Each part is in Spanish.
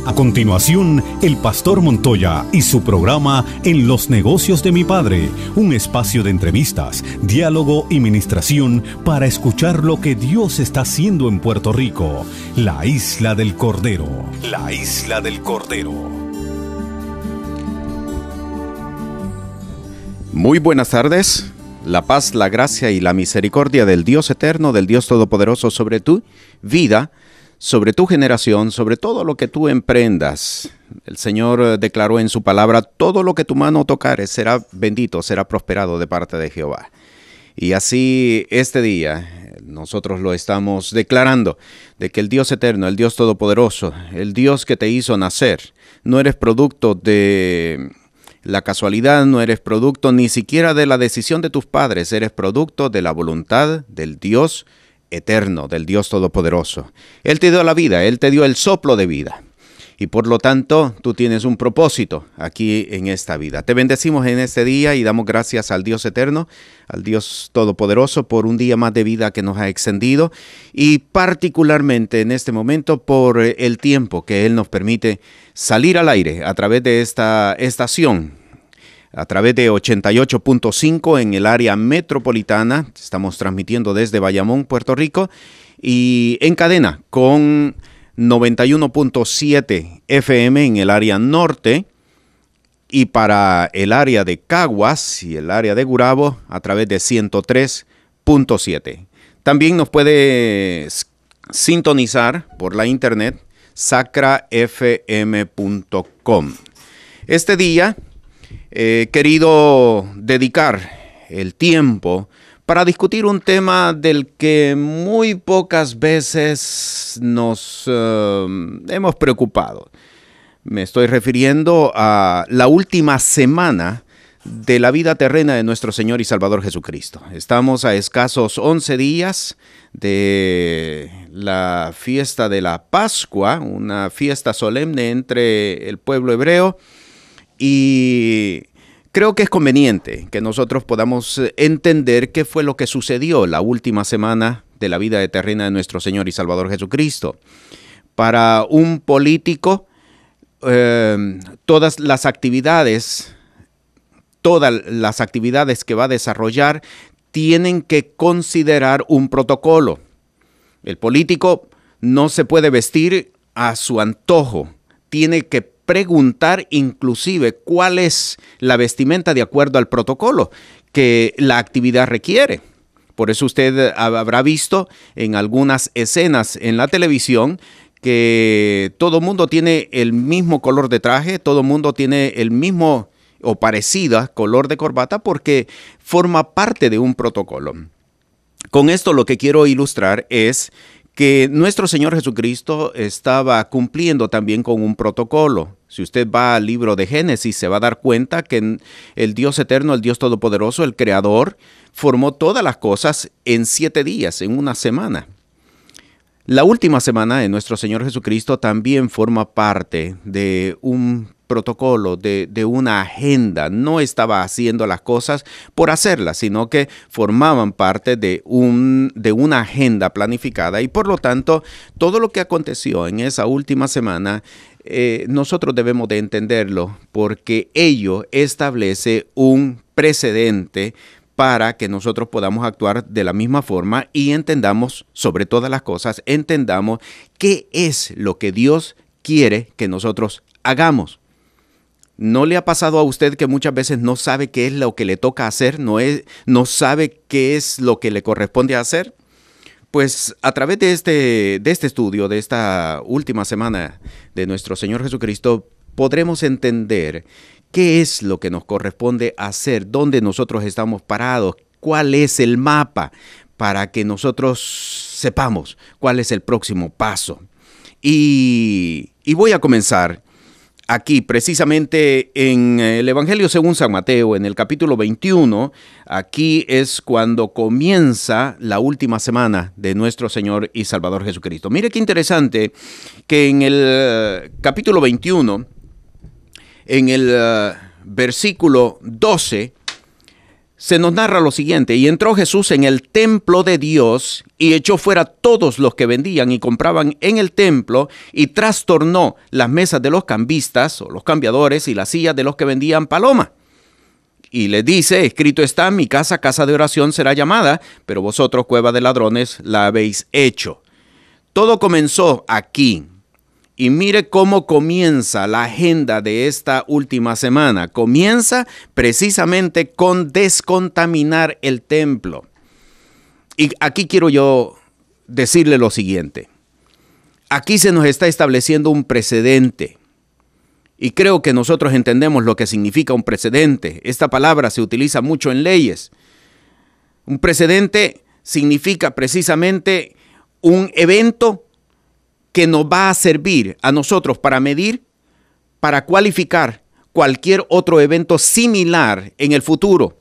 A continuación, el Pastor Montoya y su programa En los Negocios de mi Padre, un espacio de entrevistas, diálogo y ministración para escuchar lo que Dios está haciendo en Puerto Rico, la Isla del Cordero. La Isla del Cordero. Muy buenas tardes. La paz, la gracia y la misericordia del Dios eterno, del Dios todopoderoso sobre tu vida, sobre tu generación, sobre todo lo que tú emprendas. El Señor declaró en su palabra, todo lo que tu mano tocare será bendito, será prosperado de parte de Jehová. Y así este día nosotros lo estamos declarando, de que el Dios eterno, el Dios todopoderoso, el Dios que te hizo nacer, no eres producto de la casualidad, no eres producto ni siquiera de la decisión de tus padres, eres producto de la voluntad del Dios eterno, del Dios todopoderoso. Él te dio la vida, Él te dio el soplo de vida. Y por lo tanto, tú tienes un propósito aquí en esta vida. Te bendecimos en este día y damos gracias al Dios eterno, al Dios todopoderoso, por un día más de vida que nos ha extendido y particularmente en este momento por el tiempo que Él nos permite salir al aire a través de esta estación, a través de 88.5 en el área metropolitana. Estamos transmitiendo desde Bayamón, Puerto Rico, y en cadena con 91.7 FM en el área norte, y para el área de Caguas y el área de Gurabo a través de 103.7. También nos puede sintonizar por la internet sacrafm.com. Este día he querido dedicar el tiempo para discutir un tema del que muy pocas veces nos hemos preocupado. Me estoy refiriendo a la última semana de la vida terrena de nuestro Señor y Salvador Jesucristo. Estamos a escasos 11 días de la fiesta de la Pascua, una fiesta solemne entre el pueblo hebreo, y creo que es conveniente que nosotros podamos entender qué fue lo que sucedió la última semana de la vida terrena de nuestro Señor y Salvador Jesucristo. Para un político, todas las actividades que va a desarrollar tienen que considerar un protocolo. El político no se puede vestir a su antojo, tiene que preguntar inclusive cuál es la vestimenta de acuerdo al protocolo que la actividad requiere. Por eso usted habrá visto en algunas escenas en la televisión que todo mundo tiene el mismo color de traje, todo mundo tiene el mismo o parecida color de corbata porque forma parte de un protocolo. Con esto lo que quiero ilustrar es que nuestro Señor Jesucristo estaba cumpliendo también con un protocolo. Si usted va al libro de Génesis, se va a dar cuenta que el Dios eterno, el Dios todopoderoso, el Creador, formó todas las cosas en 7 días, en una semana. La última semana de nuestro Señor Jesucristo también forma parte de un protocolo, de una agenda. No estaba haciendo las cosas por hacerlas, sino que formaban parte de una agenda planificada. Y por lo tanto, todo lo que aconteció en esa última semana, nosotros debemos de entenderlo porque ello establece un precedente para que nosotros podamos actuar de la misma forma y entendamos, sobre todas las cosas, entendamos qué es lo que Dios quiere que nosotros hagamos. ¿No le ha pasado a usted que muchas veces no sabe qué es lo que le toca hacer, no sabe qué es lo que le corresponde hacer? Pues a través de este estudio, de esta última semana de nuestro Señor Jesucristo, podremos entender qué es lo que nos corresponde hacer, dónde nosotros estamos parados, cuál es el mapa para que nosotros sepamos cuál es el próximo paso. Y voy a comenzar aquí precisamente en el Evangelio según San Mateo, en el capítulo 21, aquí es cuando comienza la última semana de nuestro Señor y Salvador Jesucristo. Mire qué interesante que en el capítulo 21, en el versículo 12, se nos narra lo siguiente: y entró Jesús en el templo de Dios y echó fuera todos los que vendían y compraban en el templo y trastornó las mesas de los cambistas o los cambiadores y las sillas de los que vendían paloma. Y les dice: escrito está, mi casa, casa de oración será llamada, pero vosotros cueva de ladrones la habéis hecho. Todo comenzó aquí. Y mire cómo comienza la agenda de esta última semana. Comienza precisamente con descontaminar el templo. Y aquí quiero yo decirle lo siguiente. Aquí se nos está estableciendo un precedente. Y creo que nosotros entendemos lo que significa un precedente. Esta palabra se utiliza mucho en leyes. Un precedente significa precisamente un evento que nos va a servir a nosotros para medir, para cualificar cualquier otro evento similar en el futuro.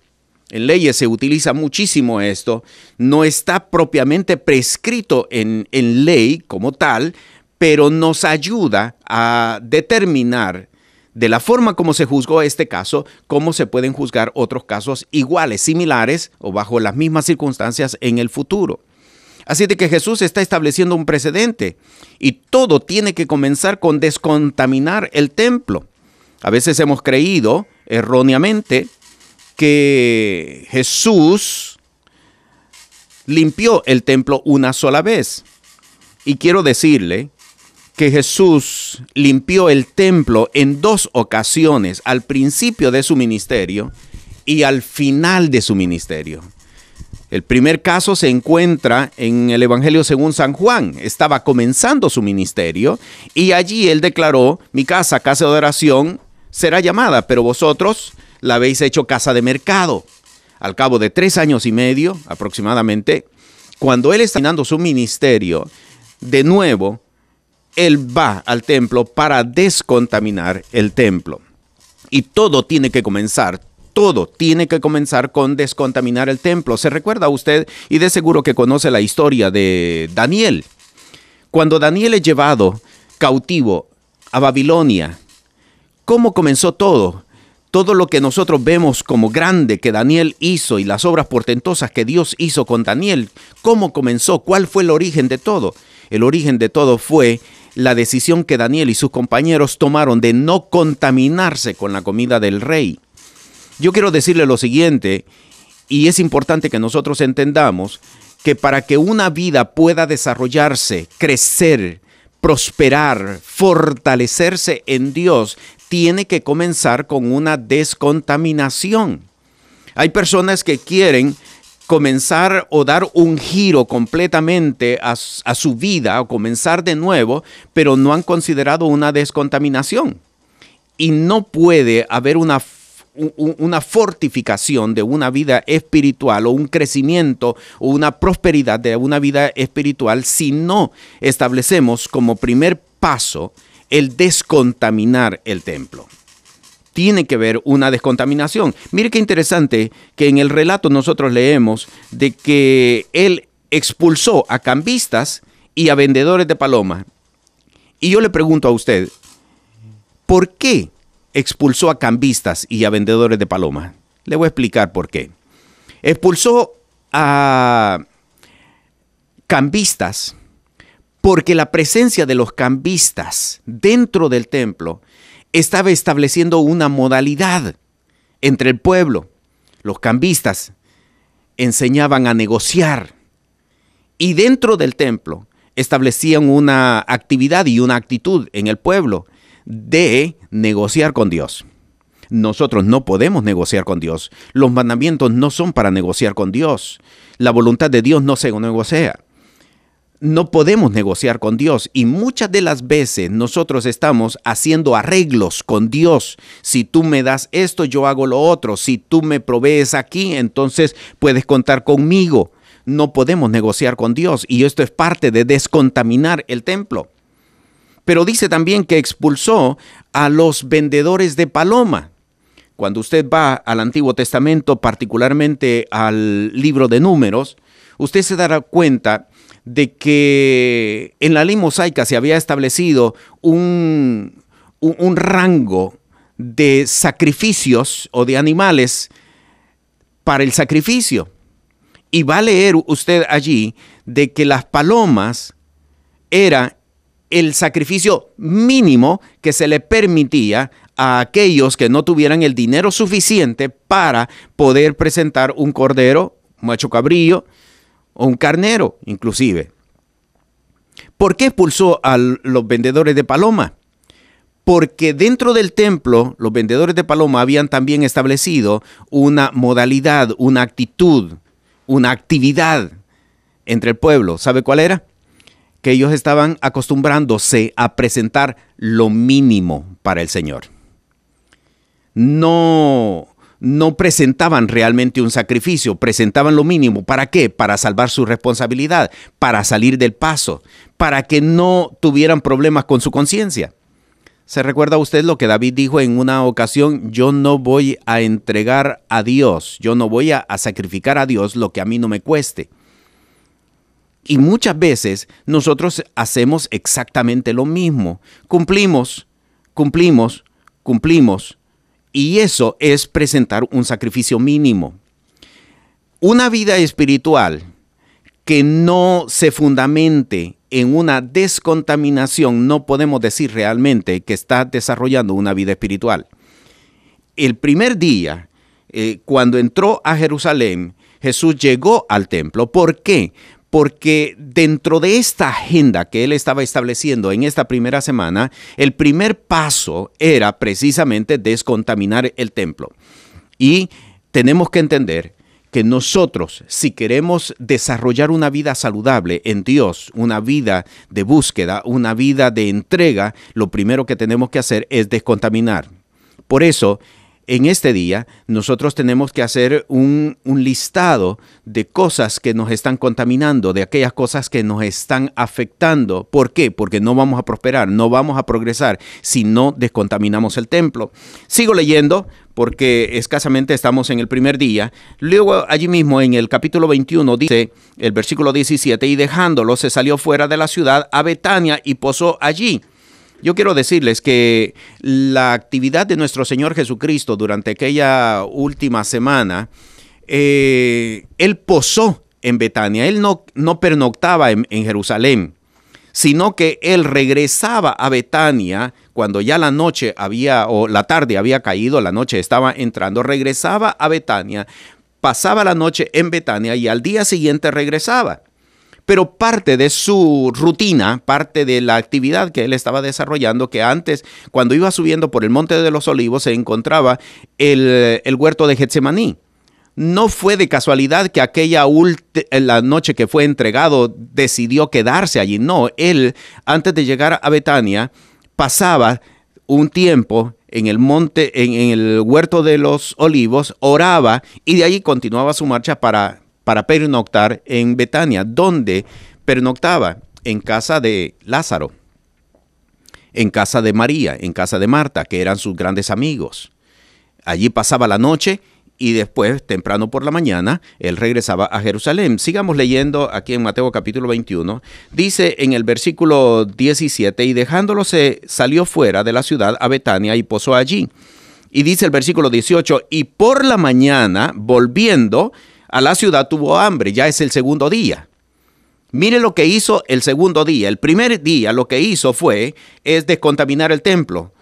En leyes se utiliza muchísimo esto. No está propiamente prescrito en ley como tal, pero nos ayuda a determinar de la forma como se juzgó este caso, cómo se pueden juzgar otros casos iguales, similares o bajo las mismas circunstancias en el futuro. Así de que Jesús está estableciendo un precedente y todo tiene que comenzar con descontaminar el templo. A veces hemos creído erróneamente que Jesús limpió el templo una sola vez. Y quiero decirle que Jesús limpió el templo en 2 ocasiones, al principio de su ministerio y al final de su ministerio. El primer caso se encuentra en el Evangelio según San Juan. Estaba comenzando su ministerio y allí él declaró: mi casa, casa de oración, será llamada, pero vosotros la habéis hecho casa de mercado. Al cabo de 3 años y medio aproximadamente, cuando él está terminando su ministerio, de nuevo, él va al templo para descontaminar el templo. Y todo tiene que comenzar con descontaminar el templo. ¿Se recuerda usted? Y de seguro que conoce la historia de Daniel. Cuando Daniel es llevado cautivo a Babilonia, ¿cómo comenzó todo? Todo lo que nosotros vemos como grande que Daniel hizo y las obras portentosas que Dios hizo con Daniel, ¿cómo comenzó? ¿Cuál fue el origen de todo? El origen de todo fue la decisión que Daniel y sus compañeros tomaron de no contaminarse con la comida del rey. Yo quiero decirle lo siguiente, y es importante que nosotros entendamos que para que una vida pueda desarrollarse, crecer, prosperar, fortalecerse en Dios, tiene que comenzar con una descontaminación. Hay personas que quieren comenzar o dar un giro completamente a su vida o comenzar de nuevo, pero no han considerado una descontaminación. Y no puede haber una fortificación de una vida espiritual o un crecimiento o una prosperidad de una vida espiritual si no establecemos como primer paso el descontaminar el templo. Tiene que haber una descontaminación. Mire qué interesante que en el relato nosotros leemos de que él expulsó a cambistas y a vendedores de paloma. Y yo le pregunto a usted, ¿por qué expulsó a cambistas y a vendedores de paloma? Le voy a explicar por qué. Expulsó a cambistas porque la presencia de los cambistas dentro del templo estaba estableciendo una modalidad entre el pueblo. Los cambistas enseñaban a negociar y dentro del templo establecían una actividad y una actitud en el pueblo de negociar con Dios. Nosotros no podemos negociar con Dios. Los mandamientos no son para negociar con Dios. La voluntad de Dios no se negocia. No podemos negociar con Dios y muchas de las veces nosotros estamos haciendo arreglos con Dios. Si tú me das esto, yo hago lo otro. Si tú me provees aquí, entonces puedes contar conmigo. No podemos negociar con Dios y esto es parte de descontaminar el templo. Pero dice también que expulsó a los vendedores de paloma. Cuando usted va al Antiguo Testamento, particularmente al libro de Números, usted se dará cuenta de que en la ley mosaica se había establecido un rango de sacrificios o de animales para el sacrificio. Y va a leer usted allí de que las palomas era el sacrificio mínimo que se le permitía a aquellos que no tuvieran el dinero suficiente para poder presentar un cordero, un macho cabrío o un carnero inclusive. ¿Por qué expulsó a los vendedores de paloma? Porque dentro del templo los vendedores de paloma habían también establecido una modalidad, una actitud, una actividad entre el pueblo. ¿Sabe cuál era? Que ellos estaban acostumbrándose a presentar lo mínimo para el Señor. No presentaban realmente un sacrificio, presentaban lo mínimo. ¿Para qué? Para salvar su responsabilidad, para salir del paso, para que no tuvieran problemas con su conciencia. ¿Se recuerda usted lo que David dijo en una ocasión? Yo no voy a entregar a Dios, yo no voy a sacrificar a Dios lo que a mí no me cueste. Y muchas veces nosotros hacemos exactamente lo mismo. Cumplimos. Y eso es presentar un sacrificio mínimo. Una vida espiritual que no se fundamente en una descontaminación, no podemos decir realmente que está desarrollando una vida espiritual. El primer día, cuando entró a Jerusalén, Jesús llegó al templo. ¿Por qué? Porque dentro de esta agenda que él estaba estableciendo en esta primera semana, el primer paso era precisamente descontaminar el templo. Y tenemos que entender que nosotros, si queremos desarrollar una vida saludable en Dios, una vida de búsqueda, una vida de entrega, lo primero que tenemos que hacer es descontaminar. Por eso, en este día, nosotros tenemos que hacer un listado de cosas que nos están contaminando, de aquellas cosas que nos están afectando. ¿Por qué? Porque no vamos a prosperar, no vamos a progresar si no descontaminamos el templo. Sigo leyendo porque escasamente estamos en el primer día. Luego allí mismo en el capítulo 21 dice el versículo 17, y dejándolo se salió fuera de la ciudad a Betania y posó allí. Yo quiero decirles que la actividad de nuestro Señor Jesucristo durante aquella última semana, Él posó en Betania. Él no pernoctaba en Jerusalén, sino que Él regresaba a Betania cuando ya la noche la tarde había caído, la noche estaba entrando, regresaba a Betania, pasaba la noche en Betania y al día siguiente regresaba. Pero parte de su rutina, parte de la actividad que él estaba desarrollando, que antes, cuando iba subiendo por el Monte de los Olivos, se encontraba el huerto de Getsemaní. No fue de casualidad que la noche que fue entregado decidió quedarse allí. No, él, antes de llegar a Betania, pasaba un tiempo en el monte, en el huerto de los Olivos, oraba y de ahí continuaba su marcha para pernoctar en Betania, donde pernoctaba en casa de Lázaro, en casa de María, en casa de Marta, que eran sus grandes amigos. Allí pasaba la noche y después, temprano por la mañana, él regresaba a Jerusalén. Sigamos leyendo aquí en Mateo capítulo 21. Dice en el versículo 17, y dejándolo se salió fuera de la ciudad a Betania y posó allí. Y dice el versículo 18, y por la mañana, volviendo a la ciudad, tuvo hambre. Ya es el segundo día. Mire lo que hizo el segundo día. El primer día lo que hizo es descontaminar el templo.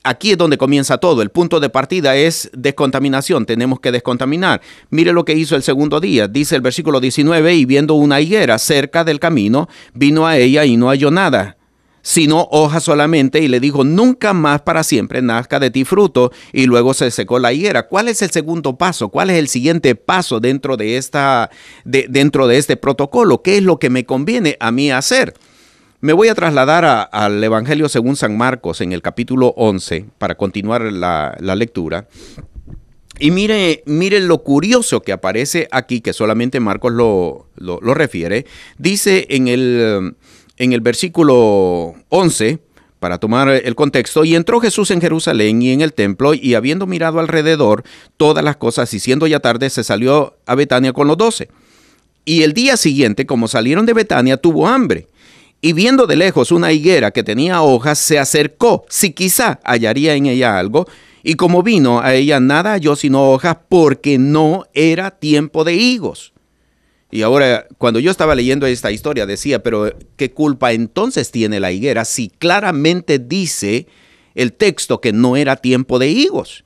Aquí es donde comienza todo. El punto de partida es descontaminación. Tenemos que descontaminar. Mire lo que hizo el segundo día. Dice el versículo 19, y viendo una higuera cerca del camino, vino a ella y no halló nada, sino hojas solamente, y le dijo, nunca más para siempre nazca de ti fruto. Y luego se secó la higuera. ¿Cuál es el segundo paso? ¿Cuál es el siguiente paso dentro de este protocolo? ¿Qué es lo que me conviene a mí hacer? Me voy a trasladar al Evangelio según San Marcos en el capítulo 11 para continuar la lectura. Y mire lo curioso que aparece aquí, que solamente Marcos lo refiere. Dice en el versículo 11, para tomar el contexto, y entró Jesús en Jerusalén y en el templo, y habiendo mirado alrededor todas las cosas, y siendo ya tarde, se salió a Betania con los 12. Y el día siguiente, como salieron de Betania, tuvo hambre. Y viendo de lejos una higuera que tenía hojas, se acercó, si quizá hallaría en ella algo, Y como vino a ella nada halló sino hojas, porque no era tiempo de higos. Y ahora, cuando yo estaba leyendo esta historia, decía, pero ¿qué culpa entonces tiene la higuera si claramente dice el texto que no era tiempo de higos?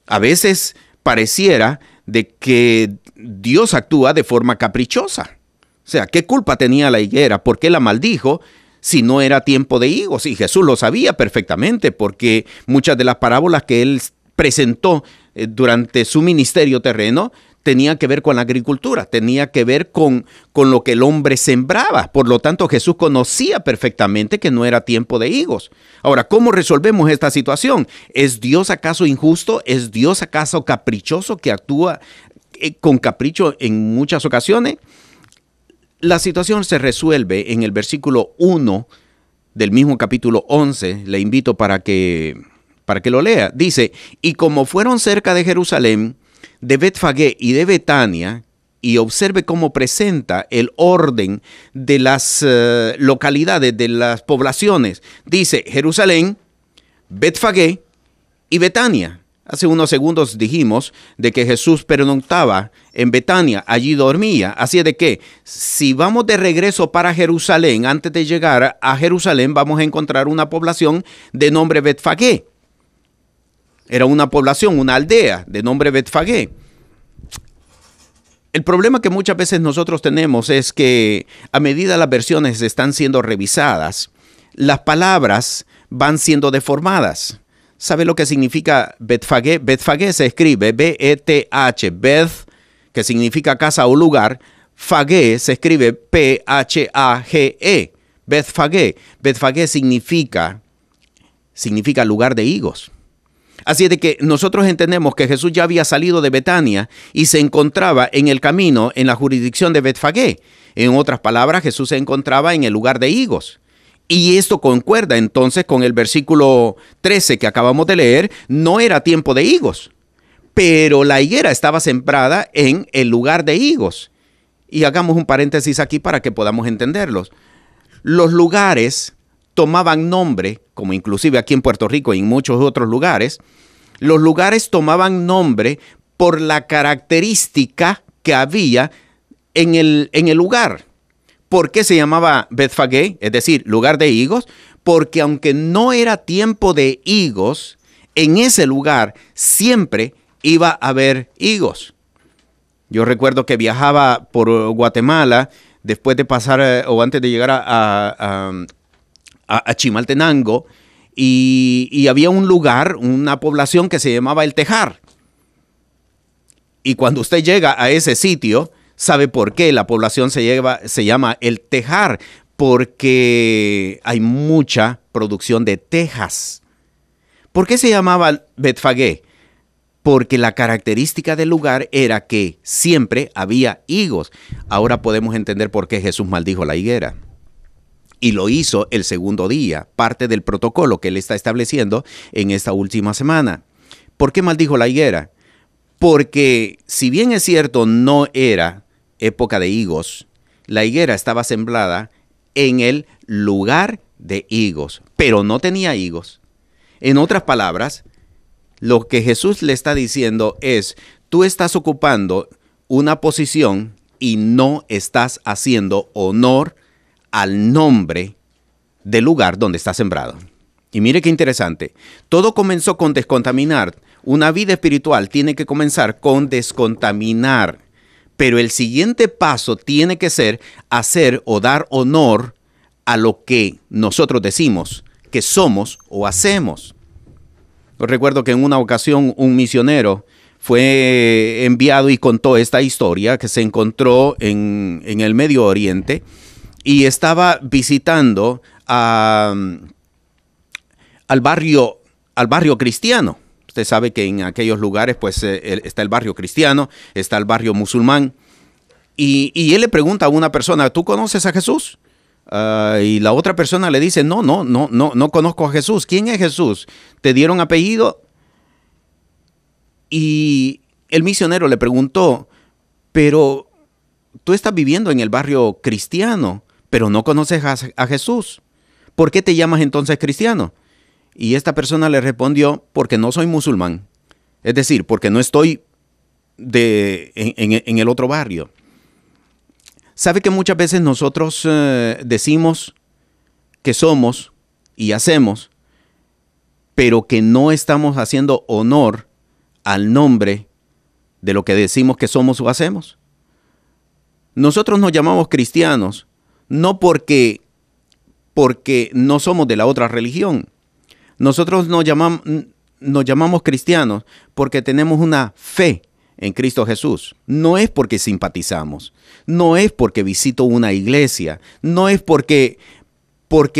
A veces pareciera de que Dios actúa de forma caprichosa. O sea, ¿qué culpa tenía la higuera? ¿Por qué la maldijo si no era tiempo de higos? Y Jesús lo sabía perfectamente, porque muchas de las parábolas que él presentó durante su ministerio terreno tenía que ver con la agricultura, tenía que ver con lo que el hombre sembraba. Por lo tanto, Jesús conocía perfectamente que no era tiempo de higos. Ahora, ¿cómo resolvemos esta situación? ¿Es Dios acaso injusto? ¿Es Dios acaso caprichoso que actúa con capricho en muchas ocasiones? La situación se resuelve en el versículo 1 del mismo capítulo 11. Le invito para que lo lea. Dice, y como fueron cerca de Jerusalén, de Betfagé y de Betania, y observe cómo presenta el orden de las localidades, de las poblaciones. Dice Jerusalén, Betfagé y Betania. Hace unos segundos dijimos de que Jesús pernoctaba en Betania, allí dormía. Así es de que si vamos de regreso para Jerusalén, antes de llegar a Jerusalén, vamos a encontrar una población de nombre Betfagé. Era una población, una aldea de nombre Betfagé. El problema que muchas veces nosotros tenemos es que a medida las versiones están siendo revisadas, las palabras van siendo deformadas. ¿Sabe lo que significa Betfagé? Betfagé se escribe B-E-T-H, Beth, que significa casa o lugar. Fagé se escribe P-H-A-G-E, Betfagé. Betfagé significa lugar de higos. Así es de que nosotros entendemos que Jesús ya había salido de Betania y se encontraba en el camino en la jurisdicción de Betfagé. En otras palabras, Jesús se encontraba en el lugar de higos. Y esto concuerda entonces con el versículo 13 que acabamos de leer. No era tiempo de higos, pero la higuera estaba sembrada en el lugar de higos. Y hagamos un paréntesis aquí para que podamos entenderlos. Los lugares tomaban nombre, como inclusive aquí en Puerto Rico y en muchos otros lugares, los lugares tomaban nombre por la característica que había en el lugar. ¿Por qué se llamaba Betfagé? Es decir, lugar de higos. Porque aunque no era tiempo de higos, en ese lugar siempre iba a haber higos. Yo recuerdo que viajaba por Guatemala después de pasar o antes de llegar a Chimaltenango y había un lugar, una población que se llamaba El Tejar. Y cuando usted llega a ese sitio, ¿sabe por qué la población se llama El Tejar? Porque hay mucha producción de tejas. ¿Por qué se llamaba Betfagé? Porque la característica del lugar era que siempre había higos. Ahora podemos entender por qué Jesús maldijo la higuera. Y lo hizo el segundo día, parte del protocolo que él está estableciendo en esta última semana. ¿Por qué maldijo la higuera? Porque si bien es cierto no era época de higos, la higuera estaba sembrada en el lugar de higos, pero no tenía higos. En otras palabras, lo que Jesús le está diciendo es, tú estás ocupando una posición y no estás haciendo honor al nombre del lugar donde está sembrado. Y mire qué interesante. Todo comenzó con descontaminar. Una vida espiritual tiene que comenzar con descontaminar. Pero el siguiente paso tiene que ser hacer o dar honor a lo que nosotros decimos que somos o hacemos. Yo recuerdo que en una ocasión un misionero fue enviado y contó esta historia que se encontró en el Medio Oriente y estaba visitando al barrio cristiano. Usted sabe que en aquellos lugares pues está el barrio cristiano, está el barrio musulmán. Y él le pregunta a una persona, ¿tú conoces a Jesús? Y la otra persona le dice, no conozco a Jesús. ¿Quién es Jesús? ¿Te dieron apellido? Y el misionero le preguntó, pero tú estás viviendo en el barrio cristiano, pero no conoces a Jesús. ¿Por qué te llamas entonces cristiano? Y esta persona le respondió, porque no soy musulmán. Es decir, porque no estoy en el otro barrio. ¿Sabe que muchas veces nosotros decimos que somos y hacemos, pero que no estamos haciendo honor al nombre de lo que decimos que somos o hacemos? Nosotros nos llamamos cristianos, no porque no somos de la otra religión. Nosotros nos llamamos cristianos porque tenemos una fe en Cristo Jesús. No es porque simpatizamos, no es porque visito una iglesia, no es porque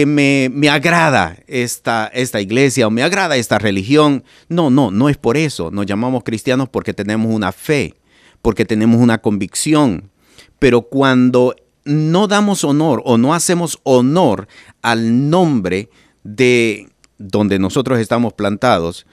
me agrada esta iglesia o me agrada esta religión. No es por eso. Nos llamamos cristianos porque tenemos una fe, porque tenemos una convicción. Pero cuando no damos honor o no hacemos honor al nombre de donde nosotros estamos plantados,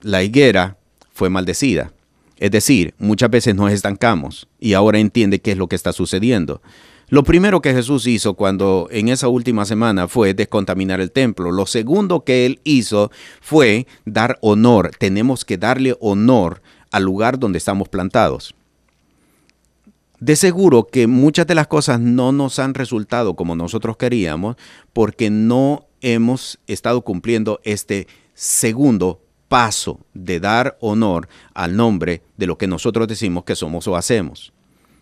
la higuera fue maldecida. Es decir, muchas veces nos estancamos y ahora entiende qué es lo que está sucediendo. Lo primero que Jesús hizo cuando en esa última semana fue descontaminar el templo. Lo segundo que él hizo fue dar honor. Tenemos que darle honor al lugar donde estamos plantados. De seguro que muchas de las cosas no nos han resultado como nosotros queríamos porque no hemos estado cumpliendo este segundo paso de dar honor al nombre de lo que nosotros decimos que somos o hacemos.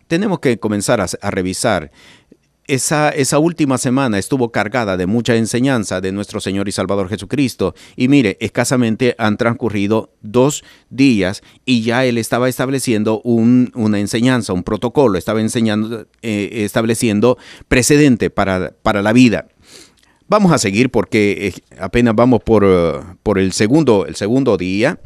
Tenemos que comenzar a revisar. Esa última semana estuvo cargada de mucha enseñanza de nuestro Señor y Salvador Jesucristo. Y mire, escasamente han transcurrido 2 días y ya Él estaba estableciendo una enseñanza, un protocolo, estaba estableciendo precedente para la vida. Vamos a seguir porque apenas vamos por el segundo día.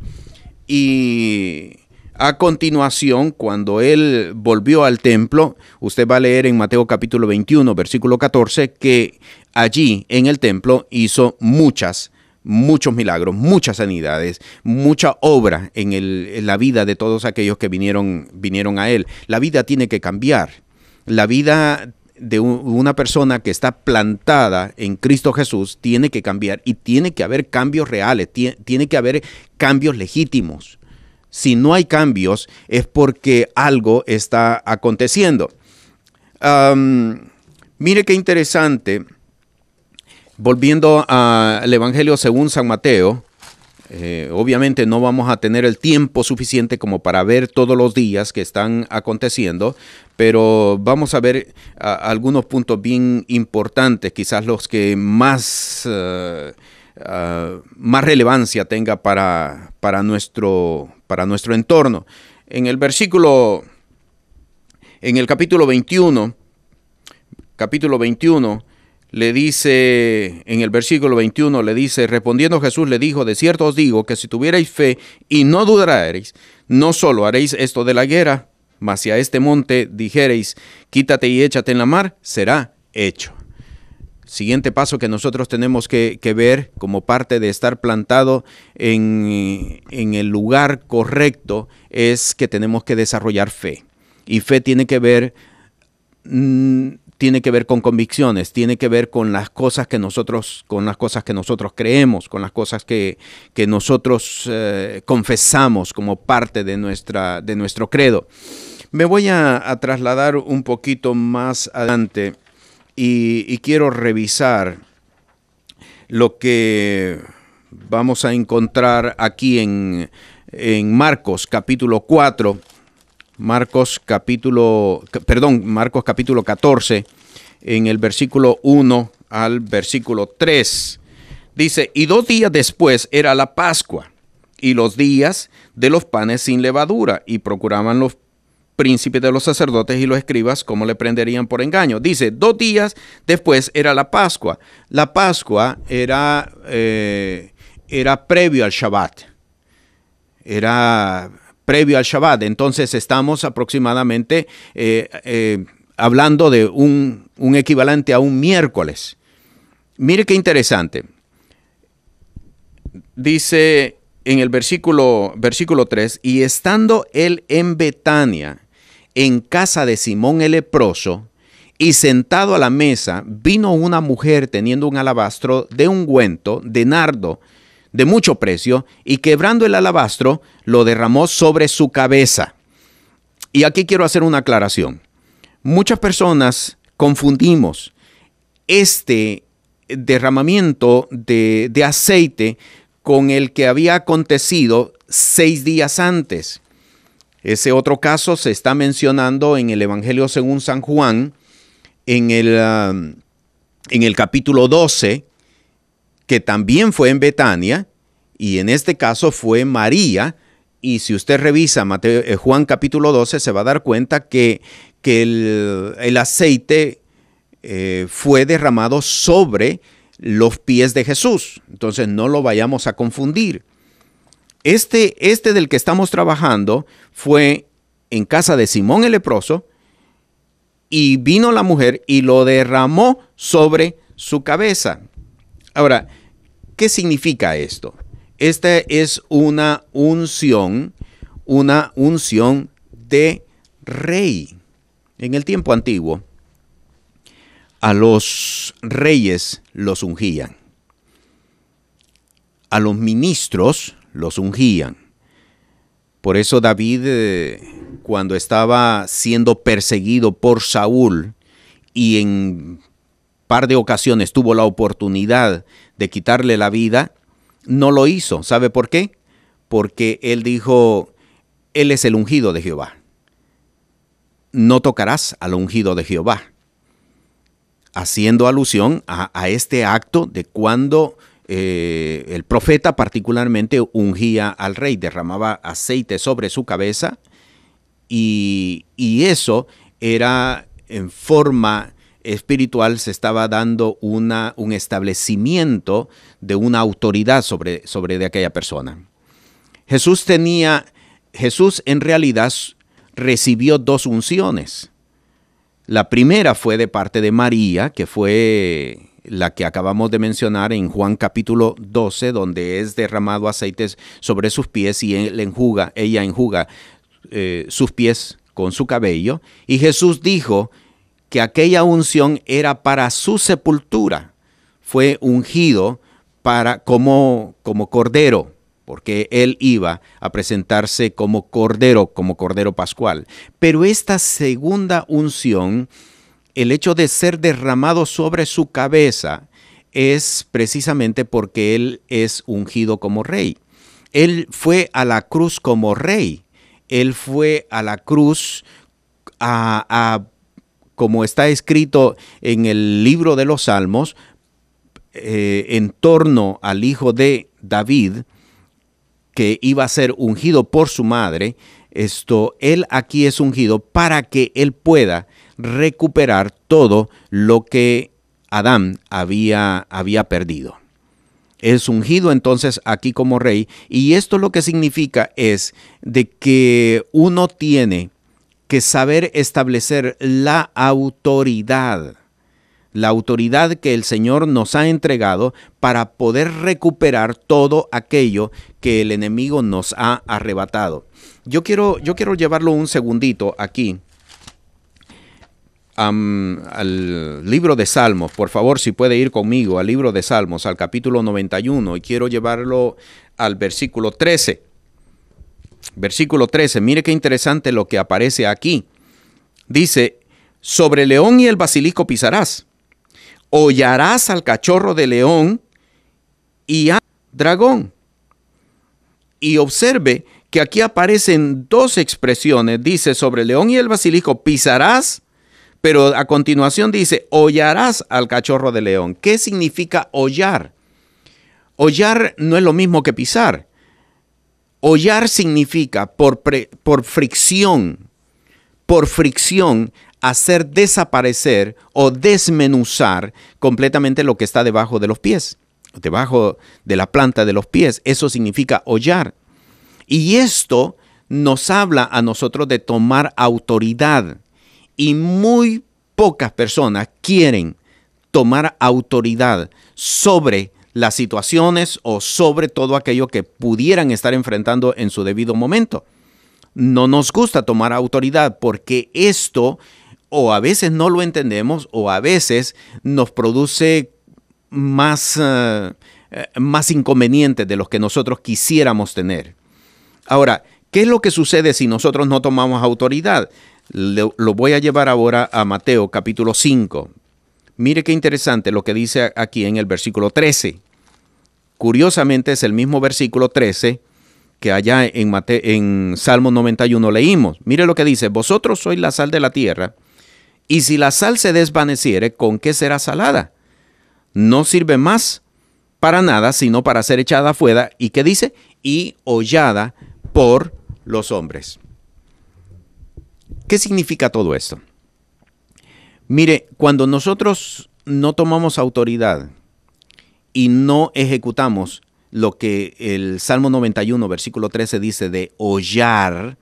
Y a continuación, cuando él volvió al templo, usted va a leer en Mateo capítulo 21, versículo 14, que allí en el templo hizo muchos milagros, muchas sanidades, mucha obra en la vida de todos aquellos que vinieron a él. La vida tiene que cambiar. La vida de una persona que está plantada en Cristo Jesús tiene que cambiar y tiene que haber cambios reales, tiene que haber cambios legítimos. Si no hay cambios es porque algo está aconteciendo. Mire qué interesante, volviendo al Evangelio según San Mateo. Obviamente no vamos a tener el tiempo suficiente como para ver todos los días que están aconteciendo, pero vamos a ver algunos puntos bien importantes, quizás los que más relevancia tenga para nuestro entorno. En el capítulo 21, le dice, en el versículo 21 le dice, respondiendo Jesús le dijo, de cierto os digo que si tuvierais fe y no dudareis, no solo haréis esto de la higuera, mas si a este monte dijereis, quítate y échate en la mar, será hecho. Siguiente paso que nosotros tenemos que ver como parte de estar plantado en el lugar correcto es que tenemos que desarrollar fe. Y fe tiene que ver con convicciones, tiene que ver con las cosas que nosotros creemos, con las cosas que nosotros confesamos como parte de nuestro credo. Me voy a trasladar un poquito más adelante y quiero revisar lo que vamos a encontrar aquí en Marcos capítulo 4. Marcos capítulo 14, en el versículo 1 al versículo 3. Dice, y 2 días después era la Pascua, y los días de los panes sin levadura, y procuraban los príncipes de los sacerdotes y los escribas cómo le prenderían por engaño. Dice, 2 días después era la Pascua. La Pascua era previo al Shabbat. Previo al Shabbat, entonces estamos aproximadamente hablando de un equivalente a un miércoles. Mire qué interesante. Dice en el versículo 3, y estando él en Betania, en casa de Simón el leproso, Y sentado a la mesa, vino una mujer teniendo un alabastro de ungüento de nardo de mucho precio, y quebrando el alabastro, lo derramó sobre su cabeza. Y aquí quiero hacer una aclaración. Muchas personas confundimos este derramamiento de aceite con el que había acontecido 6 días antes. Ese otro caso se está mencionando en el Evangelio según San Juan, en el capítulo 12, que también fue en Betania, y en este caso fue María. Y si usted revisa Juan capítulo 12, se va a dar cuenta que el aceite fue derramado sobre los pies de Jesús. Entonces no lo vayamos a confundir. Este del que estamos trabajando fue en casa de Simón el leproso, y vino la mujer y lo derramó sobre su cabeza. Ahora, ¿qué significa esto? Esta es una unción de rey. En el tiempo antiguo, a los reyes los ungían. A los ministros los ungían. Por eso David, cuando estaba siendo perseguido por Saúl y en par de ocasiones tuvo la oportunidad de quitarle la vida, no lo hizo. ¿Sabe por qué? Porque él dijo, él es el ungido de Jehová. No tocarás al ungido de Jehová. Haciendo alusión a este acto de cuando el profeta particularmente ungía al rey, derramaba aceite sobre su cabeza, y eso era en forma espiritual, se estaba dando un establecimiento de una autoridad sobre de aquella persona. Jesús en realidad recibió 2 unciones. La primera fue de parte de María, que fue la que acabamos de mencionar en Juan capítulo 12, donde es derramado aceite sobre sus pies y ella enjuga sus pies con su cabello. Y Jesús dijo que aquella unción era para su sepultura. Fue ungido como cordero, porque él iba a presentarse como cordero pascual. Pero esta segunda unción, el hecho de ser derramado sobre su cabeza, es precisamente porque él es ungido como rey. Él fue a la cruz como rey. Él fue a la cruz como está escrito en el libro de los Salmos, en torno al hijo de David, que iba a ser ungido por su madre. Él aquí es ungido para que él pueda recuperar todo lo que Adán había perdido. Es ungido entonces aquí como rey, y esto lo que significa es de que uno tiene que saber establecer la autoridad que el Señor nos ha entregado para poder recuperar todo aquello que el enemigo nos ha arrebatado. Yo quiero llevarlo un segundito aquí al libro de Salmos. Por favor, si puede ir conmigo al libro de Salmos, al capítulo 91, y quiero llevarlo al versículo 13. Versículo 13, mire qué interesante lo que aparece aquí. Dice, sobre el león y el basilisco pisarás, hollarás al cachorro de león y al dragón. Y observe que aquí aparecen 2 expresiones. Dice, sobre el león y el basilisco pisarás, pero a continuación dice, hollarás al cachorro de león. ¿Qué significa hollar? Hollar no es lo mismo que pisar. Hollar significa por fricción, hacer desaparecer o desmenuzar completamente lo que está debajo de los pies, debajo de la planta de los pies. Eso significa hollar. Y esto nos habla a nosotros de tomar autoridad. Y muy pocas personas quieren tomar autoridad sobre las situaciones o sobre todo aquello que pudieran estar enfrentando en su debido momento. No nos gusta tomar autoridad porque esto o a veces no lo entendemos, o a veces nos produce más inconvenientes de los que nosotros quisiéramos tener. Ahora, ¿qué es lo que sucede si nosotros no tomamos autoridad? Lo voy a llevar ahora a Mateo capítulo 5. Mire qué interesante lo que dice aquí en el versículo 13. Curiosamente es el mismo versículo 13 que allá en Salmo 91 leímos. Mire lo que dice: vosotros sois la sal de la tierra, y si la sal se desvaneciere, ¿con qué será salada? No sirve más para nada, sino para ser echada afuera. ¿Y qué dice? Y hollada por los hombres. ¿Qué significa todo esto? Mire, cuando nosotros no tomamos autoridad y no ejecutamos lo que el Salmo 91, versículo 13 dice de hollar,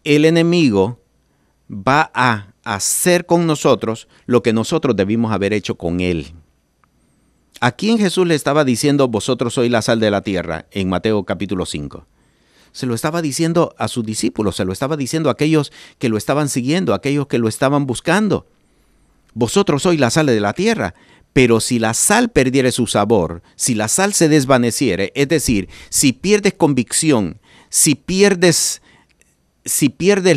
el enemigo va a hacer con nosotros lo que nosotros debimos haber hecho con él. ¿A quién Jesús le estaba diciendo vosotros sois la sal de la tierra en Mateo capítulo 5? Se lo estaba diciendo a sus discípulos, se lo estaba diciendo a aquellos que lo estaban siguiendo, a aquellos que lo estaban buscando. Vosotros sois la sal de la tierra, pero si la sal perdiere su sabor, si la sal se desvaneciere, es decir, si pierdes convicción, si pierdes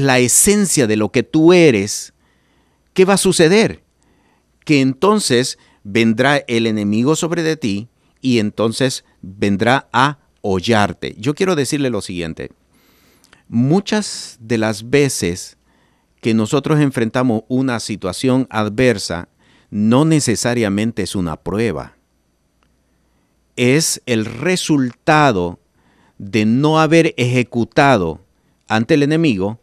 la esencia de lo que tú eres, ¿qué va a suceder? Que entonces vendrá el enemigo sobre de ti y entonces vendrá a hollarte. Yo quiero decirle lo siguiente: muchas de las veces que nosotros enfrentamos una situación adversa, no necesariamente es una prueba. Es el resultado de no haber ejecutado ante el enemigo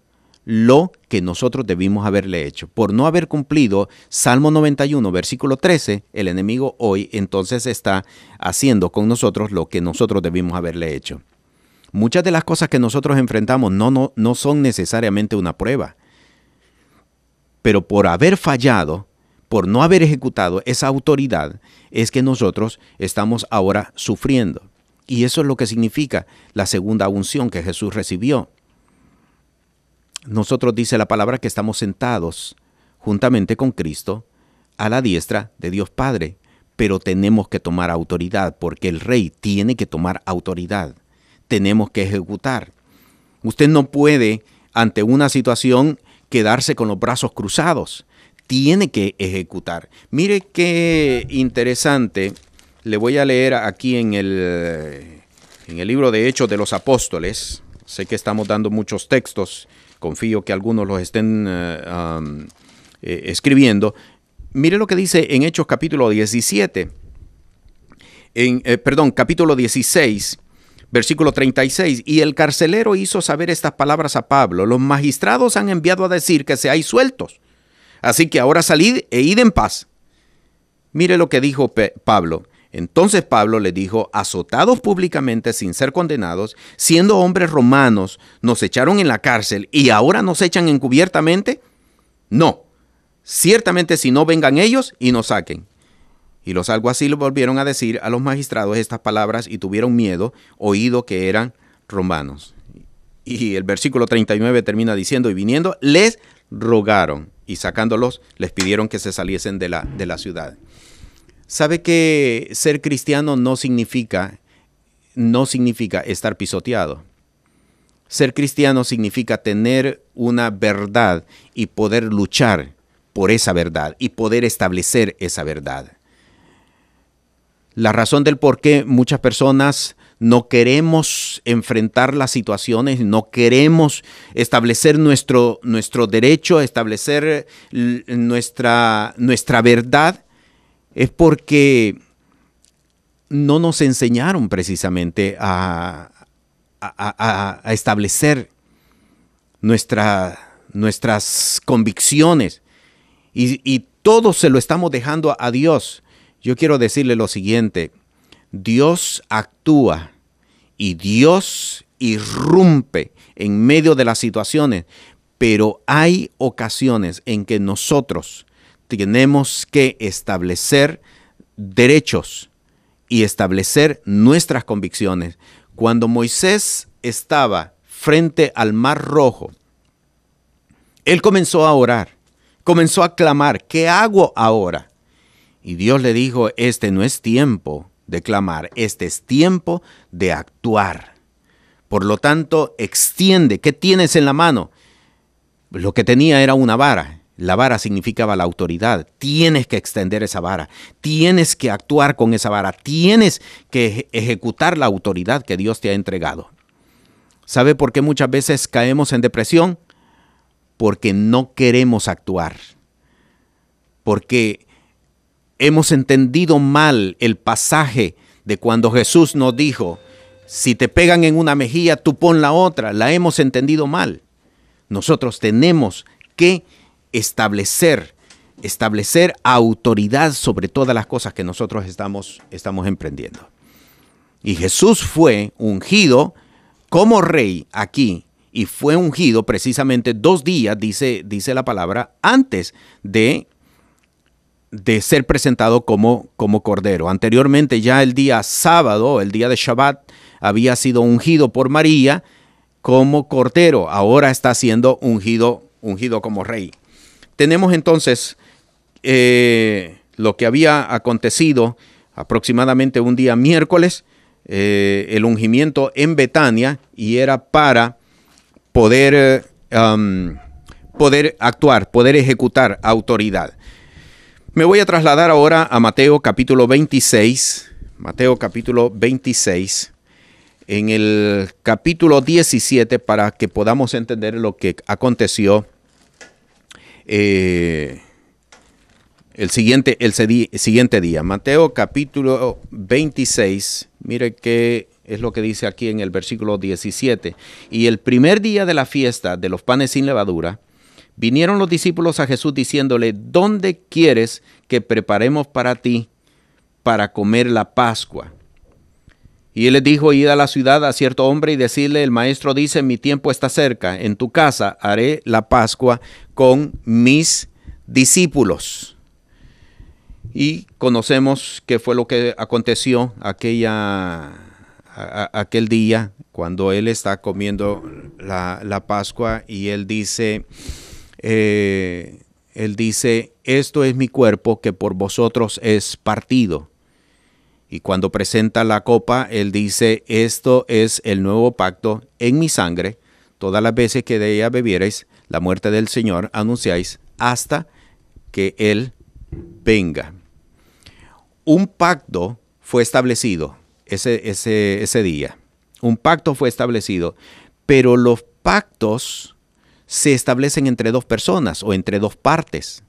lo que nosotros debimos haberle hecho. Por no haber cumplido Salmo 91, versículo 13, el enemigo hoy entonces está haciendo con nosotros lo que nosotros debimos haberle hecho. Muchas de las cosas que nosotros enfrentamos no son necesariamente una prueba. Pero por haber fallado, por no haber ejecutado esa autoridad, es que nosotros estamos ahora sufriendo. Y eso es lo que significa la segunda unción que Jesús recibió. Nosotros dice la palabra que estamos sentados juntamente con Cristo a la diestra de Dios Padre, pero tenemos que tomar autoridad porque el Rey tiene que tomar autoridad. Tenemos que ejecutar. Usted no puede, ante una situación, quedarse con los brazos cruzados. Tiene que ejecutar. Mire qué interesante. Le voy a leer aquí en el libro de Hechos de los Apóstoles. Sé que estamos dando muchos textos. Confío que algunos los estén escribiendo. Mire lo que dice en Hechos capítulo 17. Capítulo 16, versículo 36. Y el carcelero hizo saber estas palabras a Pablo: los magistrados han enviado a decir que seáis sueltos. Así que ahora salid e id en paz. Mire lo que dijo Pablo. Entonces Pablo le dijo: azotados públicamente sin ser condenados, siendo hombres romanos, nos echaron en la cárcel y ahora nos echan encubiertamente. No, ciertamente si no vengan ellos y nos saquen. Y los alguaciles volvieron a decir a los magistrados estas palabras y tuvieron miedo, oído que eran romanos. Y el versículo 39 termina diciendo: y viniendo les rogaron y sacándolos les pidieron que se saliesen de la ciudad. ¿Sabe que ser cristiano no significa estar pisoteado? Ser cristiano significa tener una verdad y poder luchar por esa verdad y poder establecer esa verdad. La razón del por qué muchas personas no queremos enfrentar las situaciones, no queremos establecer nuestro derecho, establecer nuestra verdad, es porque no nos enseñaron precisamente a establecer nuestras convicciones y todo se lo estamos dejando a Dios. Yo quiero decirle lo siguiente: Dios actúa y Dios irrumpe en medio de las situaciones, pero hay ocasiones en que nosotros tenemos que establecer derechos y establecer nuestras convicciones. Cuando Moisés estaba frente al Mar Rojo, él comenzó a orar comenzó a clamar, ¿qué hago ahora? Y Dios le dijo, este no es tiempo de clamar, este es tiempo de actuar. Por lo tanto, extiende. ¿Qué tienes en la mano? Lo que tenía era una vara. La vara significaba la autoridad. Tienes que extender esa vara. Tienes que actuar con esa vara. Tienes que ejecutar la autoridad que Dios te ha entregado. ¿Sabe por qué muchas veces caemos en depresión? Porque no queremos actuar. Porque hemos entendido mal el pasaje de cuando Jesús nos dijo, si te pegan en una mejilla, tú pon la otra. La hemos entendido mal. Nosotros tenemos que establecer autoridad sobre todas las cosas que nosotros estamos emprendiendo. Y Jesús fue ungido como rey aquí, y fue ungido precisamente 2 días, dice la palabra, antes de ser presentado como cordero. Anteriormente, ya el día sábado, el día de Shabbat, había sido ungido por María como cordero. Ahora está siendo ungido como rey. Tenemos entonces lo que había acontecido aproximadamente un día miércoles, el ungimiento en Betania, y era para poder actuar, poder ejecutar autoridad. Me voy a trasladar ahora a Mateo capítulo 26. Mateo capítulo 26. En el capítulo 17, para que podamos entender lo que aconteció el siguiente día. Mateo capítulo 26, mire qué es lo que dice aquí en el versículo 17. Y el primer día de la fiesta de los panes sin levadura, vinieron los discípulos a Jesús diciéndole, ¿dónde quieres que preparemos para ti para comer la Pascua? Y él les dijo, id a la ciudad a cierto hombre y decirle, el maestro dice, mi tiempo está cerca, en tu casa haré la Pascua con mis discípulos. Y conocemos qué fue lo que aconteció aquel día, cuando él está comiendo la Pascua, y él dice, esto es mi cuerpo que por vosotros es partido. Y cuando presenta la copa, él dice, esto es el nuevo pacto en mi sangre. Todas las veces que de ella bebiereis, la muerte del Señor anunciáis hasta que Él venga. Un pacto fue establecido ese día. Un pacto fue establecido, pero los pactos se establecen entre 2 personas o entre 2 partes.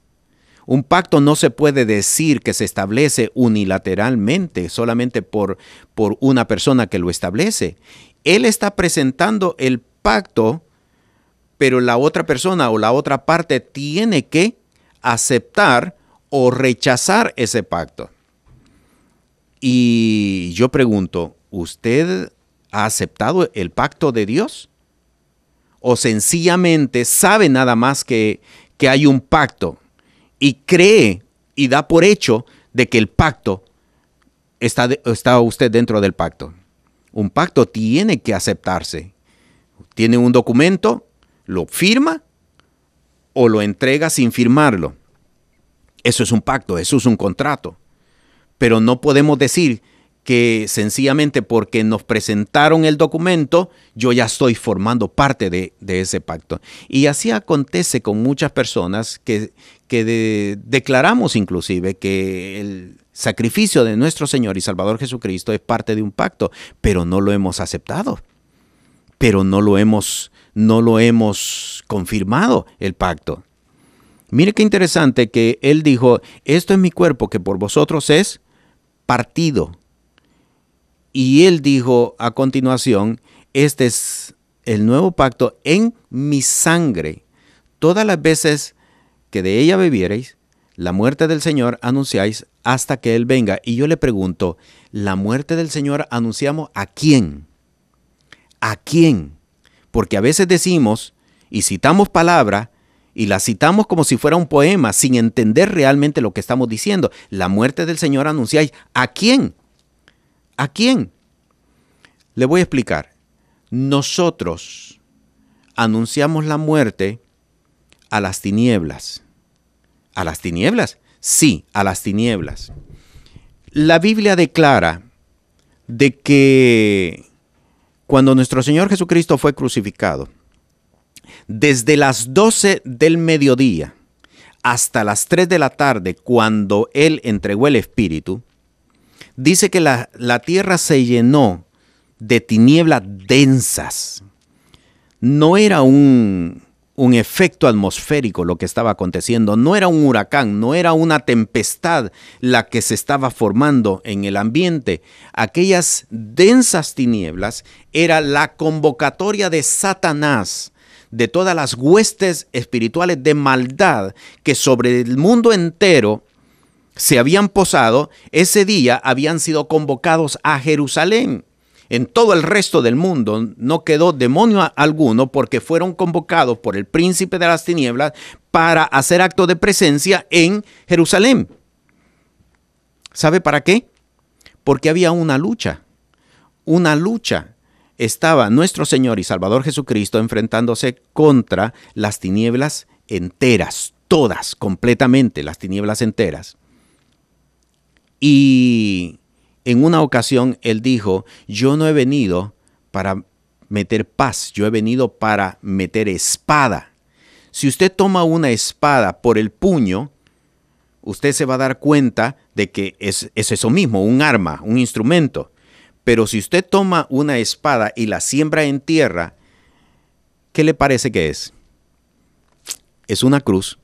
Un pacto no se puede decir que se establece unilateralmente, solamente por una persona que lo establece. Él está presentando el pacto, pero la otra persona o la otra parte tiene que aceptar o rechazar ese pacto. Y yo pregunto, ¿usted ha aceptado el pacto de Dios? ¿O sencillamente sabe nada más que hay un pacto y cree y da por hecho de que el pacto está usted dentro del pacto? Un pacto tiene que aceptarse. Tiene un documento, lo firma o lo entrega sin firmarlo. Eso es un pacto, eso es un contrato. Pero no podemos decir que sencillamente porque nos presentaron el documento, yo ya estoy formando parte de ese pacto. Y así acontece con muchas personas que declaramos inclusive que el sacrificio de nuestro Señor y Salvador Jesucristo es parte de un pacto, pero no lo hemos aceptado, pero no lo hemos confirmado el pacto. Mire qué interesante que Él dijo, esto es mi cuerpo que por vosotros es partido. Y Él dijo a continuación, este es el nuevo pacto en mi sangre. Todas las veces que de ella bebiereis, la muerte del Señor anunciáis hasta que Él venga. Y yo le pregunto, ¿la muerte del Señor anunciamos a quién? ¿A quién? Porque a veces decimos y citamos palabra y la citamos como si fuera un poema sin entender realmente lo que estamos diciendo. La muerte del Señor anunciáis. ¿A quién? ¿A quién? Le voy a explicar. Nosotros anunciamos la muerte a las tinieblas. ¿A las tinieblas? Sí, a las tinieblas. La Biblia declara de que cuando nuestro Señor Jesucristo fue crucificado, desde las 12 del mediodía hasta las 3 de la tarde, cuando Él entregó el Espíritu, dice que la tierra se llenó de tinieblas densas. No era un efecto atmosférico lo que estaba aconteciendo, no era un huracán, no era una tempestad la que se estaba formando en el ambiente. Aquellas densas tinieblas era la convocatoria de Satanás, de todas las huestes espirituales de maldad que sobre el mundo entero se habían posado. Ese día habían sido convocados a Jerusalén. En todo el resto del mundo no quedó demonio alguno porque fueron convocados por el príncipe de las tinieblas para hacer acto de presencia en Jerusalén. ¿Sabe para qué? Porque había una lucha. Una lucha. Estaba nuestro Señor y Salvador Jesucristo enfrentándose contra las tinieblas enteras, todas, completamente, las tinieblas enteras. Y en una ocasión Él dijo, yo no he venido para meter paz, yo he venido para meter espada. Si usted toma una espada por el puño, usted se va a dar cuenta de que es eso mismo, un arma, un instrumento. Pero si usted toma una espada y la siembra en tierra, ¿qué le parece que es? Es una cruz.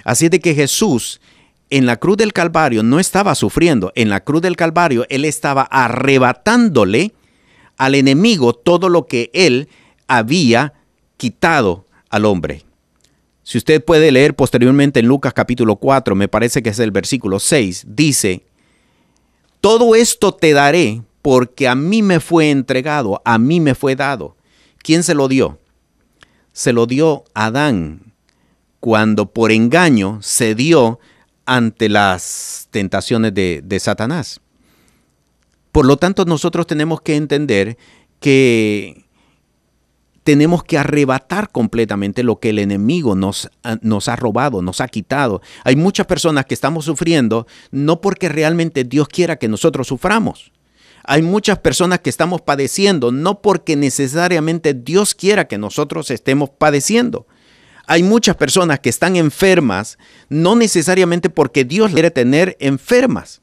Así de que Jesús en la cruz del Calvario no estaba sufriendo. En la cruz del Calvario Él estaba arrebatándole al enemigo todo lo que Él había quitado al hombre. Si usted puede leer posteriormente en Lucas capítulo 4, me parece que es el versículo 6, dice, todo esto te daré porque a mí me fue entregado, a mí me fue dado. ¿Quién se lo dio? Se lo dio Adán cuando por engaño cedió ante las tentaciones de Satanás. Por lo tanto, nosotros tenemos que entender que tenemos que arrebatar completamente lo que el enemigo nos ha robado, nos ha quitado. Hay muchas personas que estamos sufriendo no porque realmente Dios quiera que nosotros suframos. Hay muchas personas que estamos padeciendo no porque necesariamente Dios quiera que nosotros estemos padeciendo. Hay muchas personas que están enfermas no necesariamente porque Dios quiere tener enfermas.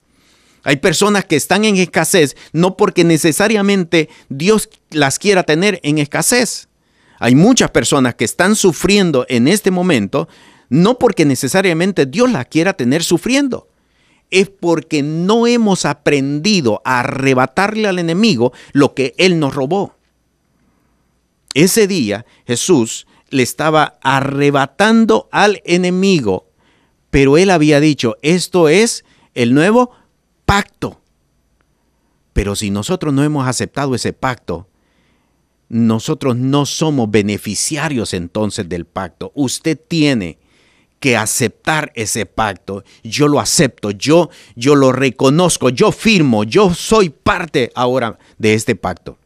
Hay personas que están en escasez no porque necesariamente Dios las quiera tener en escasez. Hay muchas personas que están sufriendo en este momento no porque necesariamente Dios las quiera tener sufriendo. Es porque no hemos aprendido a arrebatarle al enemigo lo que Él nos robó. Ese día Jesús le estaba arrebatando al enemigo, pero Él había dicho, esto es el nuevo pacto. Pero si nosotros no hemos aceptado ese pacto, nosotros no somos beneficiarios entonces del pacto. Usted tiene que aceptar ese pacto. Yo lo acepto, yo lo reconozco, yo firmo, yo soy parte ahora de este pacto.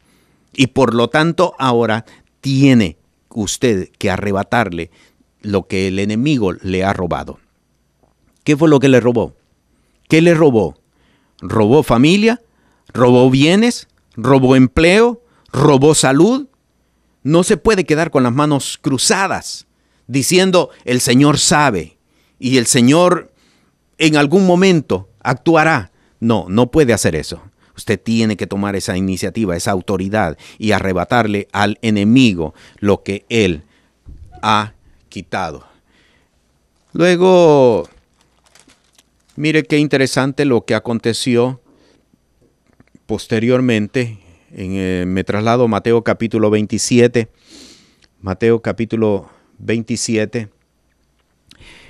Y por lo tanto ahora tiene usted que arrebatarle lo que el enemigo le ha robado. ¿Qué fue lo que le robó? ¿Qué le robó? ¿Robó familia? ¿Robó bienes? ¿Robó empleo? ¿Robó salud? No se puede quedar con las manos cruzadas diciendo el Señor sabe y el Señor en algún momento actuará. No, no puede hacer eso. Usted tiene que tomar esa iniciativa, esa autoridad y arrebatarle al enemigo lo que Él ha quitado. Luego, mire qué interesante lo que aconteció posteriormente. Me traslado a Mateo capítulo 27. Mateo capítulo 27.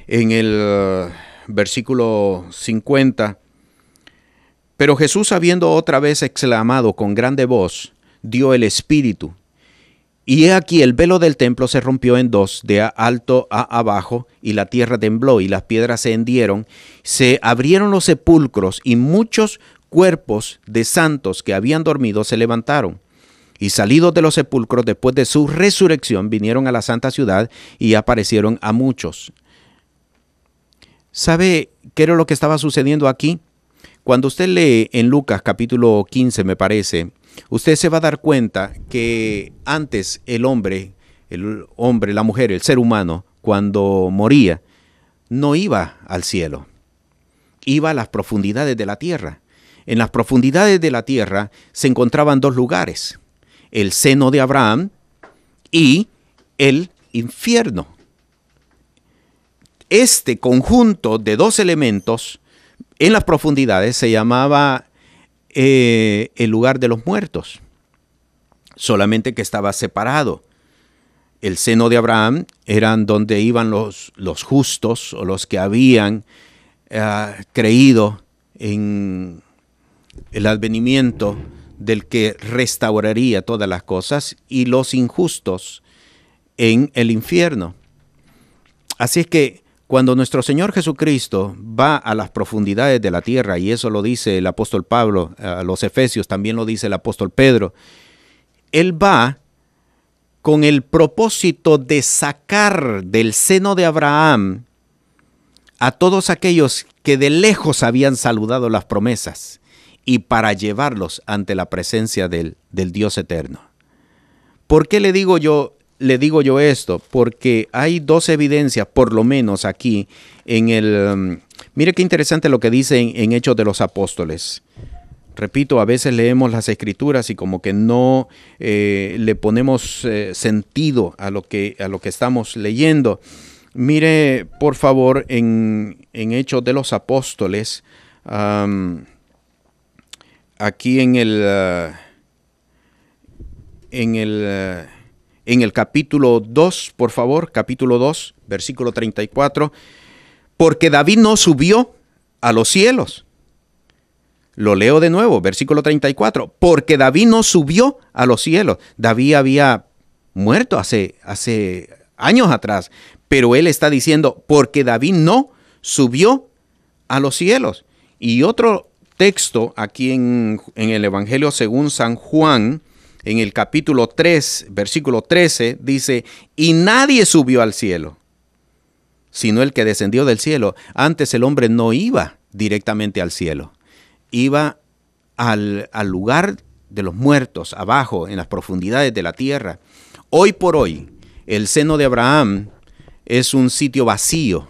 En el versículo 50. Pero Jesús, habiendo otra vez exclamado con grande voz, dio el Espíritu. Y he aquí el velo del templo se rompió en dos, de alto a abajo, y la tierra tembló, y las piedras se hendieron. Se abrieron los sepulcros, y muchos cuerpos de santos que habían dormido se levantaron. Y salidos de los sepulcros, después de su resurrección, vinieron a la santa ciudad y aparecieron a muchos. ¿Sabe qué era lo que estaba sucediendo aquí? Cuando usted lee en Lucas capítulo 15, me parece, usted se va a dar cuenta que antes el hombre, la mujer, el ser humano, cuando moría, no iba al cielo, iba a las profundidades de la tierra. En las profundidades de la tierra se encontraban dos lugares, el seno de Abraham y el infierno. Este conjunto de dos elementos en las profundidades se llamaba el lugar de los muertos, solamente que estaba separado. El seno de Abraham eran donde iban los justos o los que habían creído en el advenimiento del que restauraría todas las cosas, y los injustos en el infierno. Así es que cuando nuestro Señor Jesucristo va a las profundidades de la tierra, y eso lo dice el apóstol Pablo a los Efesios, también lo dice el apóstol Pedro, Él va con el propósito de sacar del seno de Abraham a todos aquellos que de lejos habían saludado las promesas y para llevarlos ante la presencia del Dios eterno. ¿Por qué le digo yo esto? Porque hay dos evidencias, por lo menos aquí, mire qué interesante lo que dice en Hechos de los Apóstoles. Repito, a veces leemos las Escrituras y como que no le ponemos sentido a lo que estamos leyendo. Mire, por favor, en Hechos de los Apóstoles, aquí en el capítulo 2, por favor, capítulo 2, versículo 34, porque David no subió a los cielos. Lo leo de nuevo, versículo 34, porque David no subió a los cielos. David había muerto hace años atrás, pero él está diciendo, porque David no subió a los cielos. Y otro texto aquí en el Evangelio según San Juan, en el capítulo 3, versículo 13, dice, y nadie subió al cielo, sino el que descendió del cielo. Antes el hombre no iba directamente al cielo, iba al lugar de los muertos, abajo, en las profundidades de la tierra. Hoy por hoy, el seno de Abraham es un sitio vacío,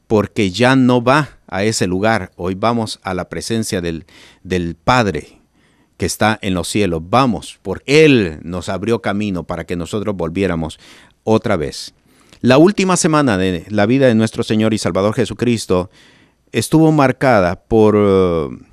porque ya no va a ese lugar. Hoy vamos a la presencia del Padre que está en los cielos. Vamos, porque Él nos abrió camino para que nosotros volviéramos otra vez. La última semana de la vida de nuestro Señor y Salvador Jesucristo estuvo marcada por un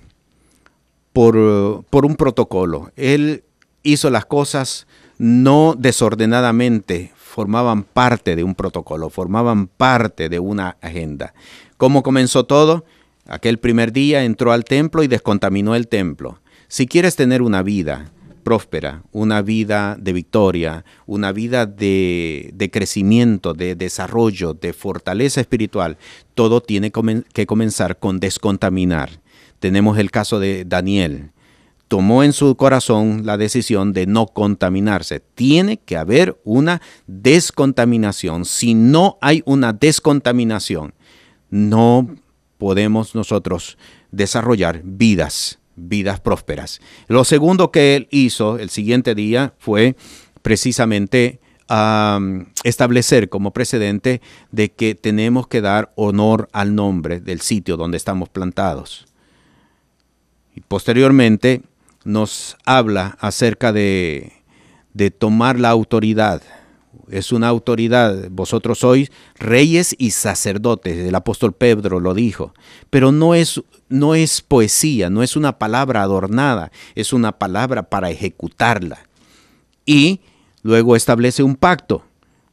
protocolo. Él hizo las cosas no desordenadamente, formaban parte de un protocolo, formaban parte de una agenda. ¿Cómo comenzó todo? Aquel primer día entró al templo y descontaminó el templo. Si quieres tener una vida próspera, una vida de victoria, una vida de crecimiento, de desarrollo, de fortaleza espiritual, todo tiene que comenzar con descontaminar. Tenemos el caso de Daniel. Tomó en su corazón la decisión de no contaminarse. Tiene que haber una descontaminación. Si no hay una descontaminación, no podemos nosotros desarrollar vidas prósperas. Lo segundo que él hizo el siguiente día fue precisamente establecer como precedente de que tenemos que dar honor al nombre del sitio donde estamos plantados. Y posteriormente nos habla acerca de tomar la autoridad. Es una autoridad. Vosotros sois reyes y sacerdotes. El apóstol Pedro lo dijo. Pero no es poesía, no es una palabra adornada. Es una palabra para ejecutarla. Y luego establece un pacto.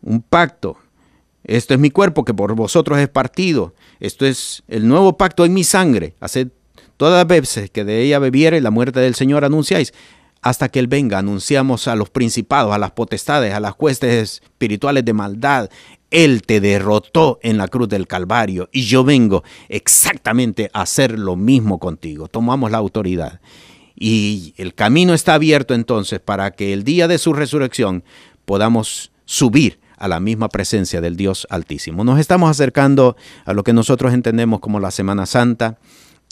Un pacto. Esto es mi cuerpo que por vosotros es partido. Esto es el nuevo pacto en mi sangre. Haced todas las veces que de ella bebiere, la muerte del Señor anunciáis. Hasta que Él venga, anunciamos a los principados, a las potestades, a las huestes espirituales de maldad. Él te derrotó en la cruz del Calvario y yo vengo exactamente a hacer lo mismo contigo. Tomamos la autoridad. Y el camino está abierto entonces para que el día de su resurrección podamos subir a la misma presencia del Dios Altísimo. Nos estamos acercando a lo que nosotros entendemos como la Semana Santa,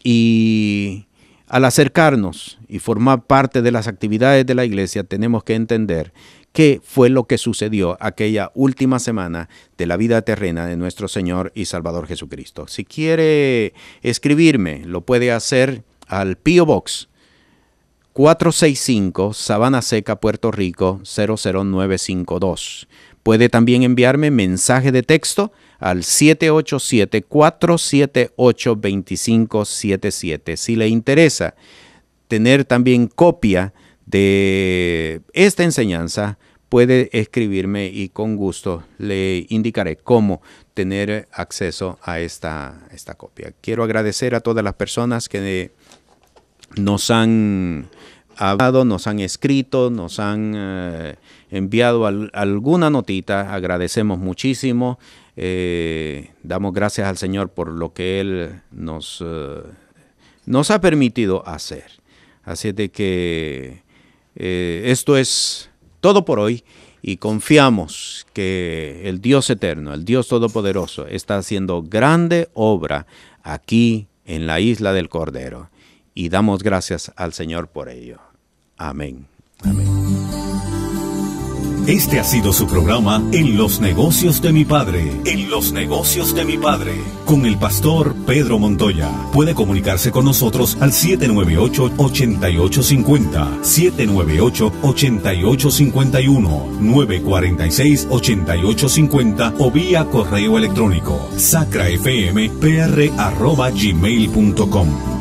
y al acercarnos y formar parte de las actividades de la iglesia, tenemos que entender qué fue lo que sucedió aquella última semana de la vida terrena de nuestro Señor y Salvador Jesucristo. Si quiere escribirme, lo puede hacer al P.O. Box 465, Sabana Seca, Puerto Rico, 00952. Puede también enviarme mensaje de texto al 787-478-2577. Si le interesa tener también copia de esta enseñanza, puede escribirme y con gusto le indicaré cómo tener acceso a esta copia. Quiero agradecer a todas las personas que nos han hablado, nos han escrito, nos han enviado alguna notita. Agradecemos muchísimo. Damos gracias al Señor por lo que Él nos ha permitido hacer. Así de que esto es todo por hoy, y confiamos que el Dios eterno, el Dios todopoderoso, está haciendo grande obra aquí en la isla del Cordero, y damos gracias al Señor por ello. Amén. Amén. Este ha sido su programa En los Negocios de mi Padre. En los Negocios de mi Padre. Con el pastor Pedro Montoya. Puede comunicarse con nosotros al 798-8850, 798-8851, 946-8850 o vía correo electrónico sacrafmpr@gmail.com.